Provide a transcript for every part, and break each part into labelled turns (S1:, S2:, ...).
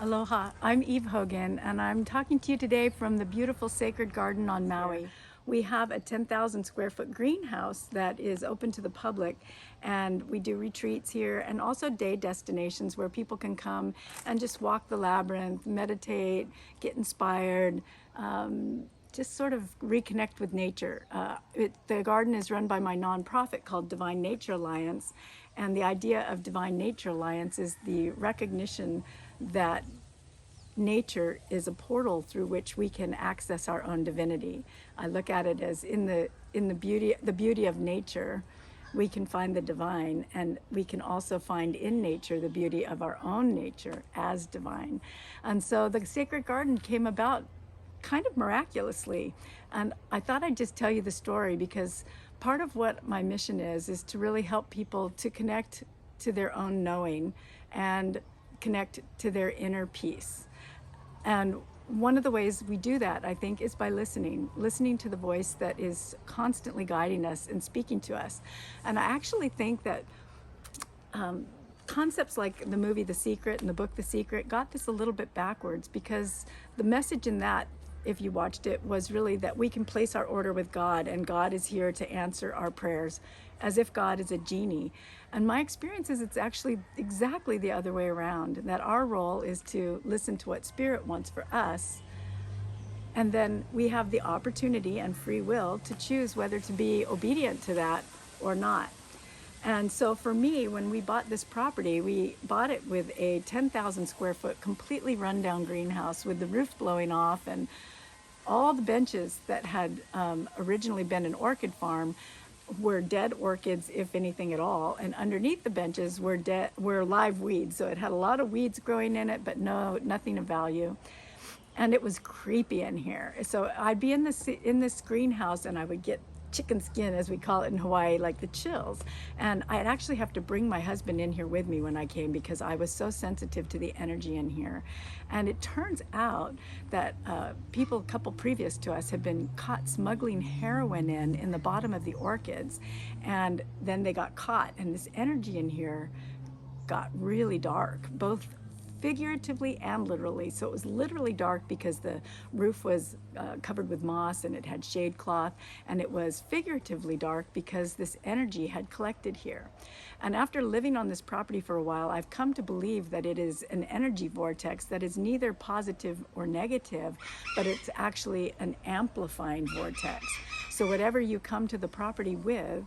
S1: Aloha, I'm Eve Hogan, and I'm talking to you today from the beautiful Sacred Garden on Maui. We have a 10,000 square foot greenhouse that is open to the public, and we do retreats here and also day destinations where people can come and just walk the labyrinth, meditate, get inspired, just sort of reconnect with nature. The garden is run by my nonprofit called Divine Nature Alliance, and the idea of Divine Nature Alliance is the recognition that nature is a portal through which we can access our own divinity. I look at it as in the beauty of nature, we can find the divine, and we can also find in nature the beauty of our own nature as divine. And so the Sacred Garden came about kind of miraculously. And I thought I'd just tell you the story because part of what my mission is to really help people to connect to their own knowing and connect to their inner peace. And one of the ways we do that, I think, is by listening to the voice that is constantly guiding us and speaking to us. And I actually think that concepts like the movie The Secret and the book The Secret got this a little bit backwards, because the message in that, if you watched it, was really that we can place our order with God, and God is here to answer our prayers, as if God is a genie. And my experience is it's actually exactly the other way around, that our role is to listen to what Spirit wants for us, and then we have the opportunity and free will to choose whether to be obedient to that or not. And so for me, when we bought this property, we bought it with a 10,000 square foot completely rundown greenhouse with the roof blowing off, and all the benches that had originally been an orchid farm were dead orchids, if anything at all, and underneath the benches were live weeds. So it had a lot of weeds growing in it, but nothing of value. And it was creepy in here. So I'd be in this greenhouse, and I would get chicken skin, as we call it in Hawaii, like the chills. And I'd actually have to bring my husband in here with me when I came, because I was so sensitive to the energy in here. And it turns out that a couple previous to us, had been caught smuggling heroin in the bottom of the orchids, and then they got caught, and this energy in here got really dark, both figuratively and literally. So it was literally dark because the roof was covered with moss and it had shade cloth, and it was figuratively dark because this energy had collected here. And after living on this property for a while, I've come to believe that it is an energy vortex that is neither positive or negative, but it's actually an amplifying vortex. So whatever you come to the property with,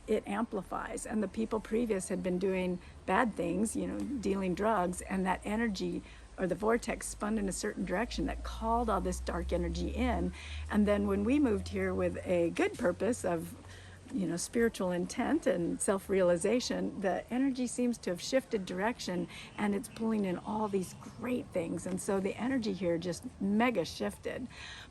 S1: it amplifies. And the people previous had been doing bad things, dealing drugs, and that energy or the vortex spun in a certain direction that called all this dark energy in. And then when we moved here with a good purpose of spiritual intent and self-realization, the energy seems to have shifted direction, and it's pulling in all these great things. And so the energy here just mega shifted,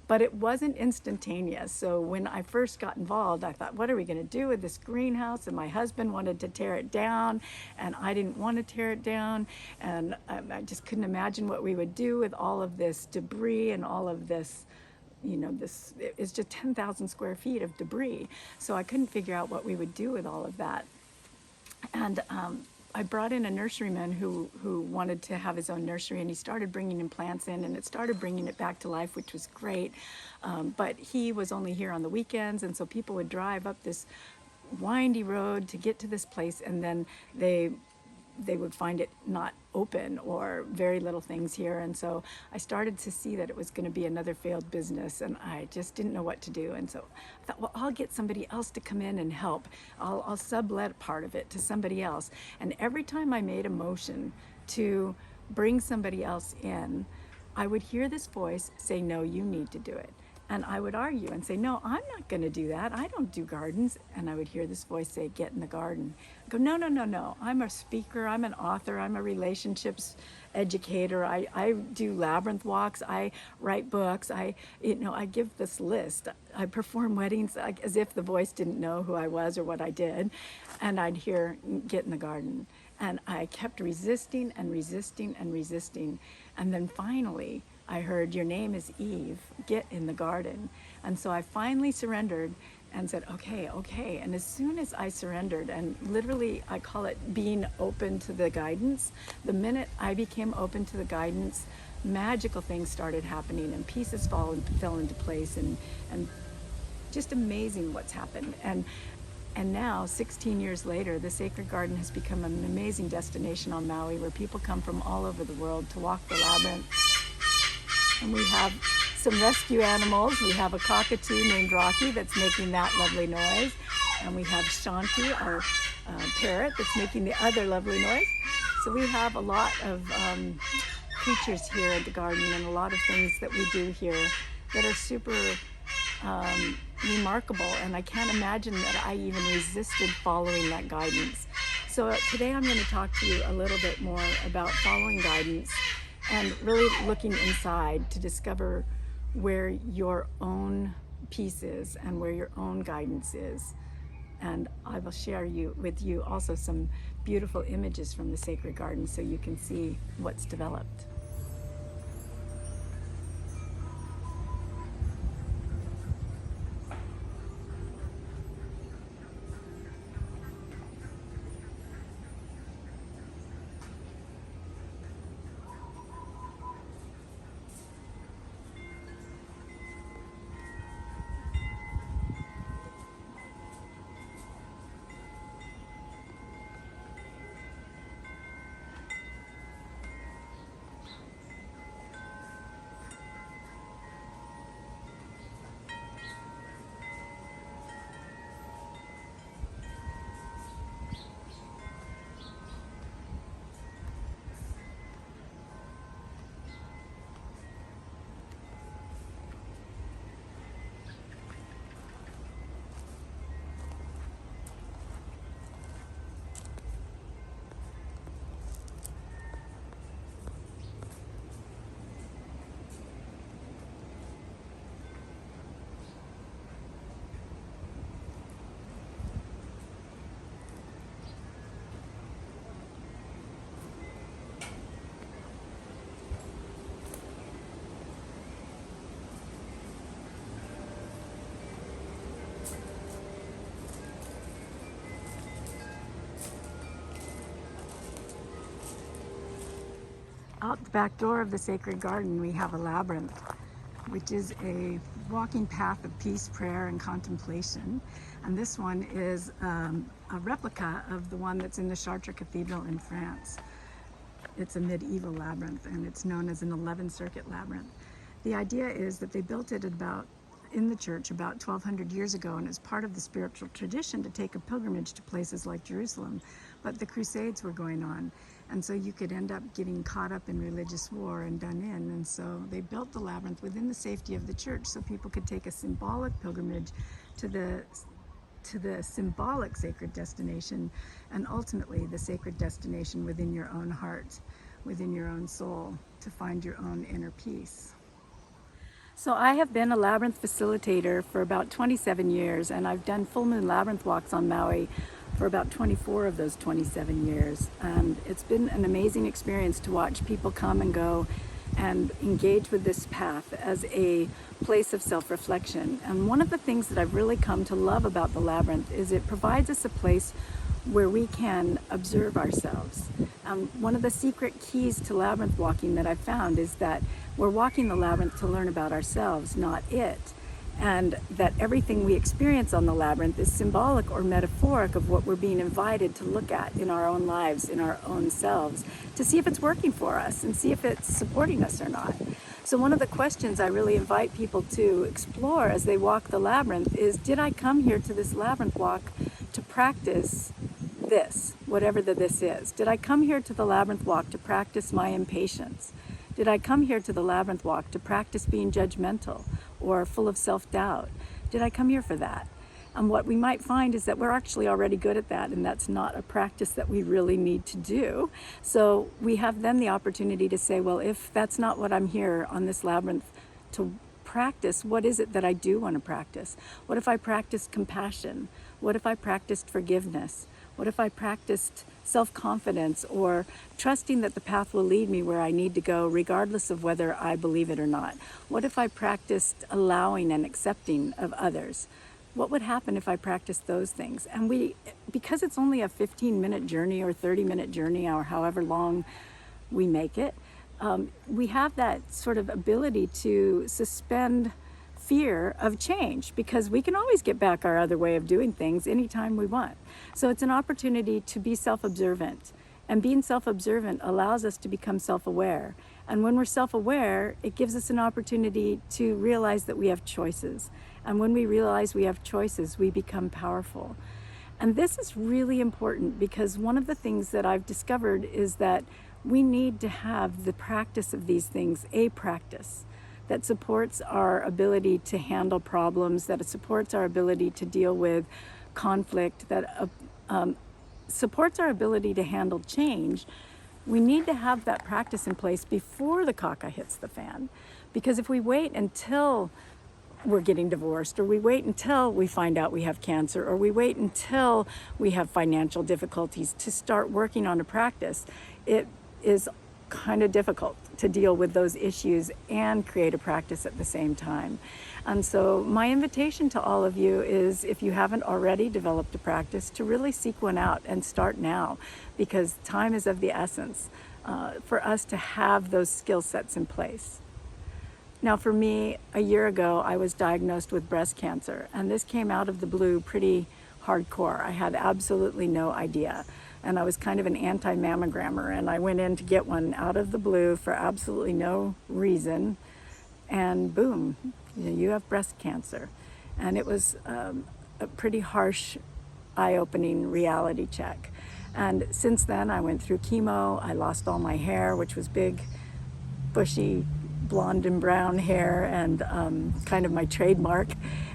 S1: but it wasn't instantaneous. So when I first got involved, I thought, what are we going to do with this greenhouse? And my husband wanted to tear it down, and I didn't want to tear it down. And I just couldn't imagine what we would do with all of this debris and all of this. This is just 10,000 square feet of debris. So I couldn't figure out what we would do with all of that. And I brought in a nurseryman who wanted to have his own nursery, and he started bringing in plants in, and it started bringing it back to life, which was great. But he was only here on the weekends, and so people would drive up this windy road to get to this place, and then they would find it not open or very little things here. And so I started to see that it was going to be another failed business, and I just didn't know what to do. And so I thought, well, I'll get somebody else to come in and help. I'll sublet part of it to somebody else. And every time I made a motion to bring somebody else in, I would hear this voice say, no, you need to do it. And I would argue and say, no, I'm not going to do that. I don't do gardens. And I would hear this voice say, get in the garden. I go, no, no, no, no. I'm a speaker. I'm an author. I'm a relationships educator. I do labyrinth walks. I write books. I give this list. I perform weddings, as if the voice didn't know who I was or what I did. And I'd hear, get in the garden. And I kept resisting and resisting and resisting. And then finally, I heard, your name is Eve, get in the garden. And so I finally surrendered, and said, okay, okay. And as soon as I surrendered, and literally I call it being open to the guidance, the minute I became open to the guidance, magical things started happening and pieces fell into place, and just amazing what's happened. And now, 16 years later, the Sacred Garden has become an amazing destination on Maui where people come from all over the world to walk the labyrinth. And we have some rescue animals. We have a cockatoo named Rocky that's making that lovely noise. And we have Shanti, our parrot, that's making the other lovely noise. So we have a lot of creatures here at the garden, and a lot of things that we do here that are super remarkable, and I can't imagine that I even resisted following that guidance. So today I'm going to talk to you a little bit more about following guidance and really looking inside to discover where your own peace is and where your own guidance is. And I will share with you also some beautiful images from the Sacred Garden so you can see what's developed. Out the back door of the Sacred Garden, we have a labyrinth, which is a walking path of peace, prayer, and contemplation. And this one is a replica of the one that's in the Chartres Cathedral in France. It's a medieval labyrinth, and it's known as an 11-circuit labyrinth. The idea is that they built it in the church about 1200 years ago, and it's part of the spiritual tradition to take a pilgrimage to places like Jerusalem. But the Crusades were going on, and so you could end up getting caught up in religious war and done in. And so they built the labyrinth within the safety of the church so people could take a symbolic pilgrimage to the symbolic sacred destination, and ultimately the sacred destination within your own heart, within your own soul, to find your own inner peace. So I have been a labyrinth facilitator for about 27 years, and I've done full moon labyrinth walks on Maui for about 24 of those 27 years. And it's been an amazing experience to watch people come and go and engage with this path as a place of self-reflection. And one of the things that I've really come to love about the labyrinth is it provides us a place where we can observe ourselves. One of the secret keys to labyrinth walking that I've found is that we're walking the labyrinth to learn about ourselves, not it. And that everything we experience on the labyrinth is symbolic or metaphoric of what we're being invited to look at in our own lives, in our own selves, to see if it's working for us and see if it's supporting us or not. So one of the questions I really invite people to explore as they walk the labyrinth is, did I come here to this labyrinth walk to practice this, whatever this is? Did I come here to the labyrinth walk to practice my impatience? Did I come here to the labyrinth walk to practice being judgmental or full of self-doubt? Did I come here for that? And what we might find is that we're actually already good at that, and that's not a practice that we really need to do. So we have then the opportunity to say, well, if that's not what I'm here on this labyrinth to practice, what is it that I do want to practice? What if I practiced compassion? What if I practiced forgiveness? What if I practiced self-confidence, or trusting that the path will lead me where I need to go regardless of whether I believe it or not? What if I practiced allowing and accepting of others? What would happen if I practiced those things? And because it's only a 15-minute journey or 30-minute journey or however long we make it, we have that sort of ability to suspend fear of change, because we can always get back our other way of doing things anytime we want. So it's an opportunity to be self-observant. And being self-observant allows us to become self-aware. And when we're self-aware, it gives us an opportunity to realize that we have choices. And when we realize we have choices, we become powerful. And this is really important, because one of the things that I've discovered is that we need to have the practice of these things, a practice that supports our ability to handle problems, that it supports our ability to deal with conflict, that supports our ability to handle change. We need to have that practice in place before the caca hits the fan. Because if we wait until we're getting divorced, or we wait until we find out we have cancer, or we wait until we have financial difficulties to start working on a practice, it is kind of difficult to deal with those issues and create a practice at the same time. And so my invitation to all of you is, if you haven't already developed a practice, to really seek one out and start now, because time is of the essence for us to have those skill sets in place. Now, for me, a year ago, I was diagnosed with breast cancer, and this came out of the blue pretty hardcore. I had absolutely no idea. And I was kind of an anti-mammogrammer, and I went in to get one out of the blue for absolutely no reason, and boom, you have breast cancer. And it was a pretty harsh, eye-opening reality check. And since then, I went through chemo. I lost all my hair, which was big, bushy, blonde and brown hair, and kind of my trademark,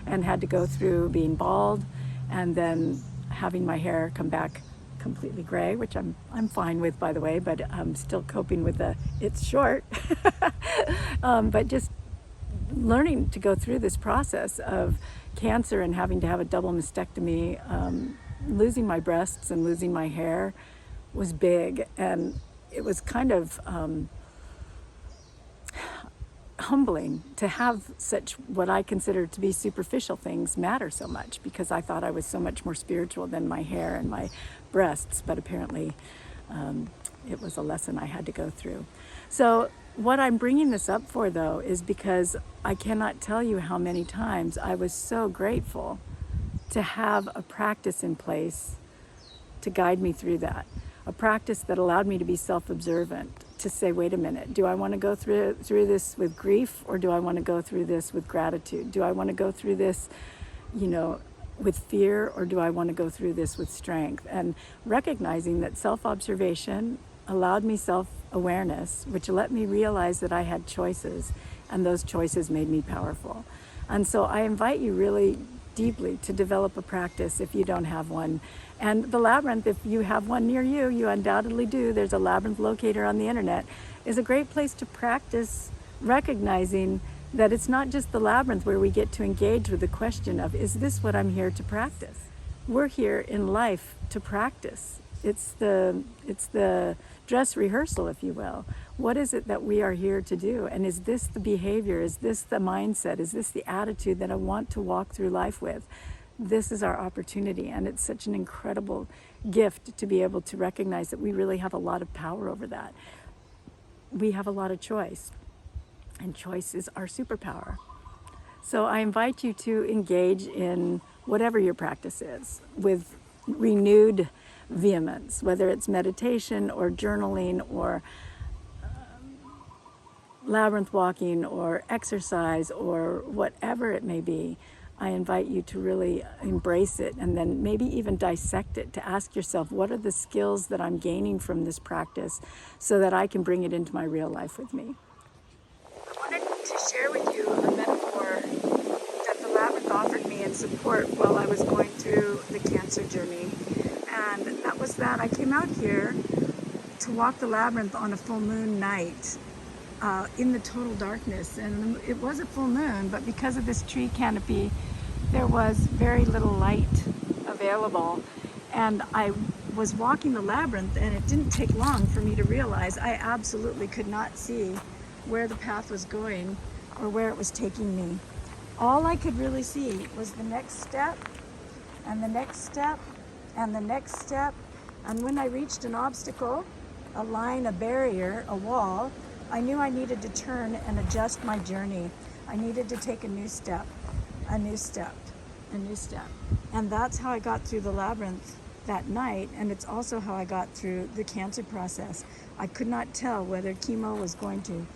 S1: and had to go through being bald, and then having my hair come back completely gray, which I'm fine with, by the way, but I'm still coping with it's short. But just learning to go through this process of cancer and having to have a double mastectomy, losing my breasts and losing my hair was big, and it was kind of humbling to have such what I consider to be superficial things matter so much, because I thought I was so much more spiritual than my hair and my breasts, but apparently it was a lesson I had to go through. So what I'm bringing this up for, though, is because I cannot tell you how many times I was so grateful to have a practice in place to guide me through that. A practice that allowed me to be self-observant, to say, wait a minute, do I want to go through this with grief, or do I want to go through this with gratitude? Do I want to go through this, with fear, or do I want to go through this with strength? And recognizing that self-observation allowed me self-awareness, which let me realize that I had choices, and those choices made me powerful. And so I invite you really deeply to develop a practice if you don't have one. And the Labyrinth, if you have one near you, you undoubtedly do, there's a Labyrinth locator on the internet, is a great place to practice recognizing that it's not just the Labyrinth where we get to engage with the question of, is this what I'm here to practice? We're here in life to practice. It's the dress rehearsal, if you will. What is it that we are here to do? And is this the behavior? Is this the mindset? Is this the attitude that I want to walk through life with? This is our opportunity, and it's such an incredible gift to be able to recognize that we really have a lot of power over that. We have a lot of choice, and choice is our superpower. So I invite you to engage in whatever your practice is with renewed vehemence, whether it's meditation or journaling or labyrinth walking or exercise or whatever it may be. I invite you to really embrace it, and then maybe even dissect it, to ask yourself, what are the skills that I'm gaining from this practice so that I can bring it into my real life with me. I wanted to share with you a metaphor that the Labyrinth offered me in support while I was going through the cancer journey. And that was that I came out here to walk the Labyrinth on a full moon night in the total darkness. And it was a full moon, but because of this tree canopy, there was very little light available. And I was walking the Labyrinth, and it didn't take long for me to realize I absolutely could not see where the path was going or where it was taking me. all I could really see was the next step and the next step and the next step. And when I reached an obstacle, a line, a barrier, a wall, I knew I needed to turn and adjust my journey. I needed to take a new step, a new step, a new step. And that's how I got through the labyrinth that night. And it's also how I got through the cancer process. I could not tell whether chemo was going to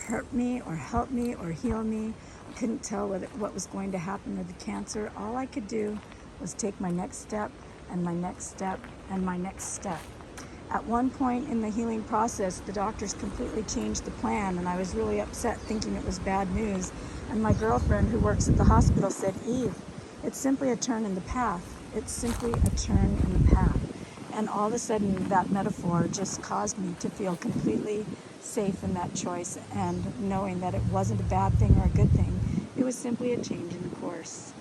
S1: hurt me or help me or heal me. I couldn't tell what was going to happen with the cancer. All I could do was take my next step and my next step and my next step. At one point in the healing process, the doctors completely changed the plan, and I was really upset, thinking it was bad news. And my girlfriend who works at the hospital said, "Eve, it's simply a turn in the path. It's simply a turn in the path." And all of a sudden, that metaphor just caused me to feel completely safe in that choice, and knowing that it wasn't a bad thing or a good thing. It was simply a change in course.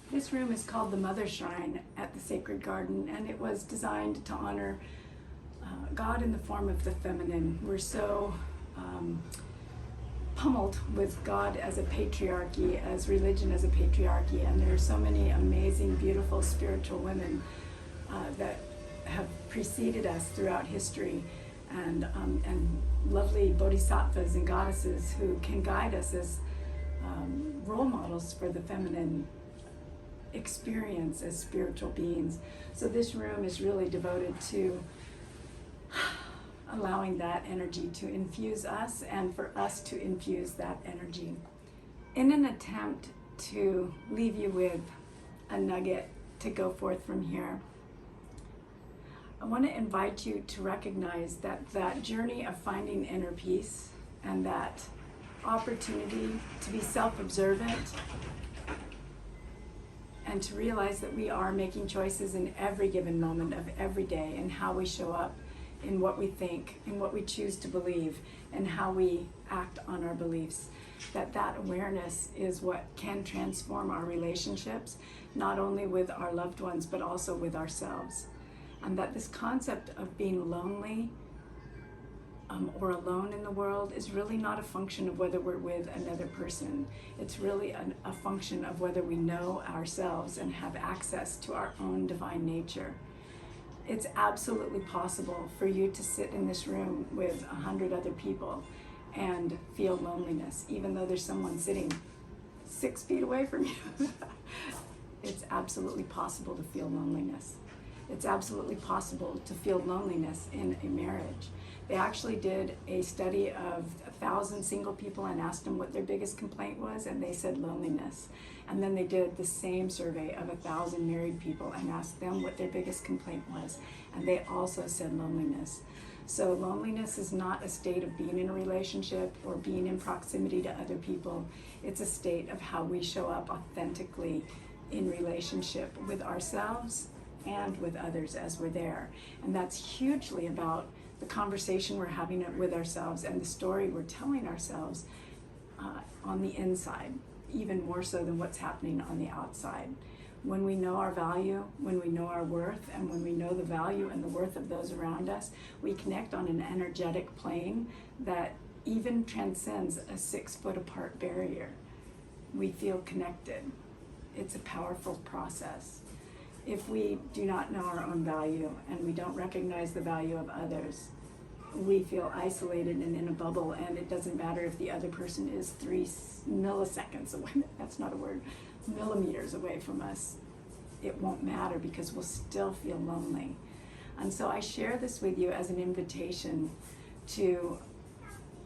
S1: This room is called the Mother Shrine at the Sacred Garden, and it was designed to honor God in the form of the feminine. We're so pummeled with God as a patriarchy, as religion as a patriarchy, and there are so many amazing, beautiful spiritual women that have preceded us throughout history, and lovely bodhisattvas and goddesses who can guide us as role models for the feminine experience as spiritual beings. So this room is really devoted to allowing that energy to infuse us and for us to infuse that energy. In an attempt to leave you with a nugget to go forth from here, I want to invite you to recognize that that journey of finding inner peace and that opportunity to be self-observant and to realize that we are making choices in every given moment of every day, in how we show up, in what we think, in what we choose to believe, and how we act on our beliefs. That awareness is what can transform our relationships, not only with our loved ones, but also with ourselves. And that this concept of being lonely or alone in the world is really not a function of whether we're with another person. It's really a function of whether we know ourselves and have access to our own divine nature. It's absolutely possible for you to sit in this room with 100 other people and feel loneliness, even though there's someone sitting 6 feet away from you. It's absolutely possible to feel loneliness. It's absolutely possible to feel loneliness in a marriage. They actually did a study of 1,000 single people and asked them what their biggest complaint was, and they said loneliness. And then they did the same survey of 1,000 married people and asked them what their biggest complaint was, and they also said loneliness. So loneliness is not a state of being in a relationship or being in proximity to other people. It's a state of how we show up authentically in relationship with ourselves and with others as we're there. And that's hugely about the conversation we're having with ourselves and the story we're telling ourselves on the inside, even more so than what's happening on the outside. When we know our value, when we know our worth, and when we know the value and the worth of those around us, we connect on an energetic plane that even transcends a 6-foot apart barrier. We feel connected. It's a powerful process. If we do not know our own value and we don't recognize the value of others, we feel isolated and in a bubble, and it doesn't matter if the other person is 3 milliseconds away, that's not a word, millimeters away from us. It won't matter because we'll still feel lonely. And so I share this with you as an invitation to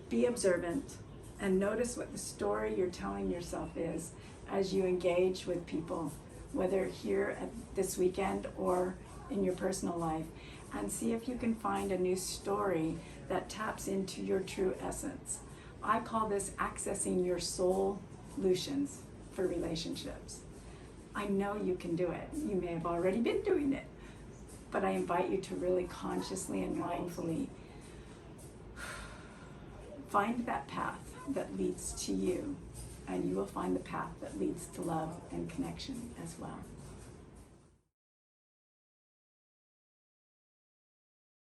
S1: be observant and notice what the story you're telling yourself is as you engage with people, whether here at this weekend or in your personal life, and see if you can find a new story that taps into your true essence. I call this accessing your soul solutions for relationships. I know you can do it. You may have already been doing it, but I invite you to really consciously and mindfully find that path that leads to you, and you will find the path that leads to love and connection as well.